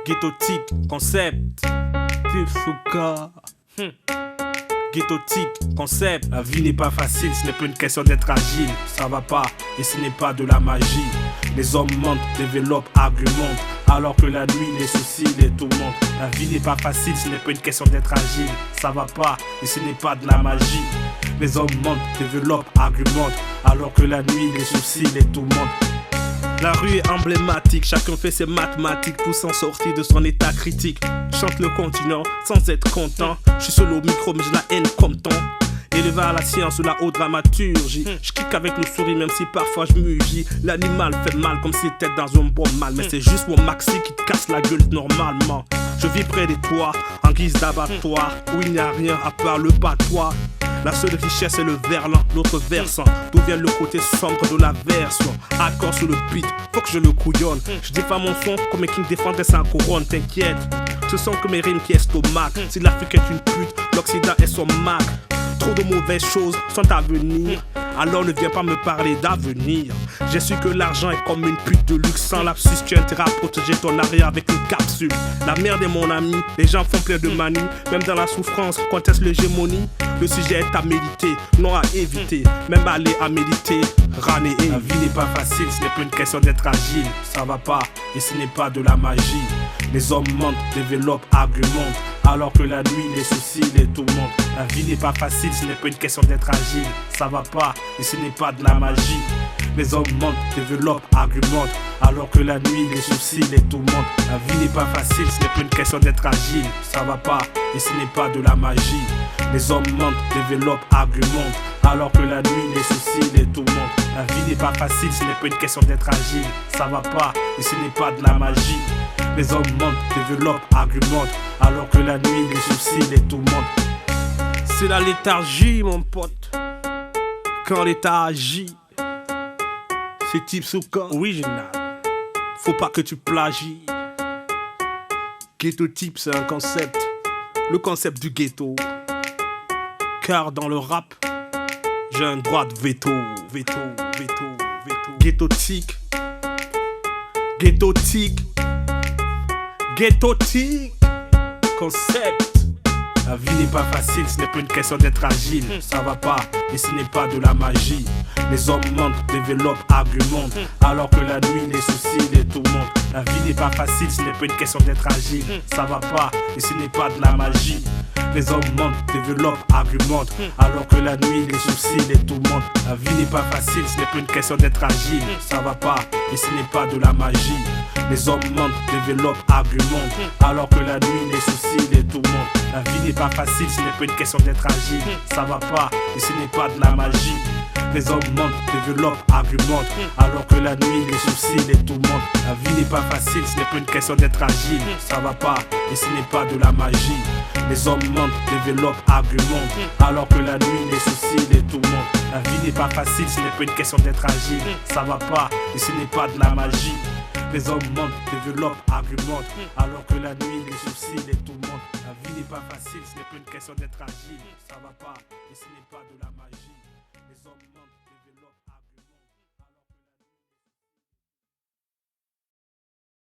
Ghettotique, concept. Tipsuka. Ghettotique, concept. La vie n'est pas facile, ce n'est pas une question d'être agile. Ça va pas, et ce n'est pas de la magie. Les hommes mentent, développent, argumentent, alors que la nuit, les soucis les tourmentent. La vie n'est pas facile, ce n'est pas une question d'être agile. Ça va pas, et ce n'est pas de la magie. Les hommes mentent, développent, argumentent, alors que la nuit, les soucis les tourmentent. La rue est emblématique, chacun fait ses mathématiques pour s'en sortir de son état critique. Chante le continent sans être content. Je suis seul au micro mais j'ai la haine comme ton. Élevé à la science ou la haute dramaturgie. Je kick avec le sourire même si parfois je mugis. L'animal fait mal comme s'il était dans un bon mal. Mais c'est juste mon maxi qui te casse la gueule normalement. Je vis près de toi en guise d'abattoir où il n'y a rien à part le patois. La seule richesse est le verlan, l'autre versant. D'où vient le côté sombre de la version. Accord sur le beat, faut que je le couillonne. Je défends mon son comme un king défendrait sa couronne, t'inquiète. Ce sont que mes rimes qui estomaquent. Si l'Afrique est une pute, l'Occident est son mac. Trop de mauvaises choses sont à venir. Alors ne viens pas me parler d'avenir. J'ai su que l'argent est comme une pute de luxe. Sans lapsus, tu as intérêt à protéger ton arrière avec une capsule. La merde est mon ami, les gens font plein de manies. Même dans la souffrance, conteste l'hégémonie. Le sujet est à méditer, non à éviter. Même aller à méditer, raner. La vie n'est pas facile, ce n'est pas une question d'être agile. Ça va pas, et ce n'est pas de la magie. Les hommes mentent, développent, argumentent, alors que la nuit, les soucis les tourmentent. La vie n'est pas facile, ce n'est pas une question d'être agile. Ça va pas, et ce n'est pas de la magie. Les hommes mentent, développent, argumentent, alors que la nuit, les soucis les tourmentent. La vie n'est pas facile, ce n'est pas une question d'être agile. Ça va pas, et ce n'est pas de la magie. Les hommes mentent, développent, argumentent, alors que la nuit, les soucis les tourmentent. La vie n'est pas facile, ce n'est pas une question d'être agile. Ça va pas, et ce n'est pas de la magie. Les hommes mentent, développent, argumentent, alors que la nuit, les soucis les tourmentent. C'est la léthargie, mon pote, quand l'État agit. C'est Tipsuka. Original, faut pas que tu plagies. Ghettotype, c'est un concept. Le concept du ghetto. Car dans le rap, j'ai un droit de veto. Ghettotique. Ghettotique. Ghettotique. Concept. La vie n'est pas facile, ce n'est pas une question d'être agile. Ça va pas, et ce n'est pas de la magie. Les hommes mentent, développent, argumentent, alors que la nuit, les soucis les tourmentent. La vie n'est pas facile, ce n'est pas une question d'être agile. Ça va pas, et ce n'est pas de la magie. Les hommes mentent, développent, argumentent, alors que la nuit, les soucis les tourmentent. La vie n'est pas facile, ce n'est pas une question d'être agile. Ça va pas, et ce n'est pas de la magie. Les hommes mentent, développent, argumentent, alors que la nuit, les soucis les tourmentent. La vie n'est pas facile, ce n'est pas une question d'être agile. Ça va pas, et ce n'est pas de la magie. Les hommes mentent, développent, argumentent, alors que la nuit, les soucis les tourmentent. La vie n'est pas facile, ce n'est pas une question d'être agile. Ça va pas, et ce n'est pas de la magie. Les hommes mentent, développent, argumentent, alors que la nuit, les soucis les tourmentent. La vie n'est pas facile, ce n'est pas une question d'être agile. Ça va pas, et ce n'est pas de la magie. Les hommes mentent, développent, argumentent, alors que la nuit, les soucis les tourmentent. La vie n'est pas facile, ce n'est pas une question d'être agile. Ça va pas, et ce n'est pas de la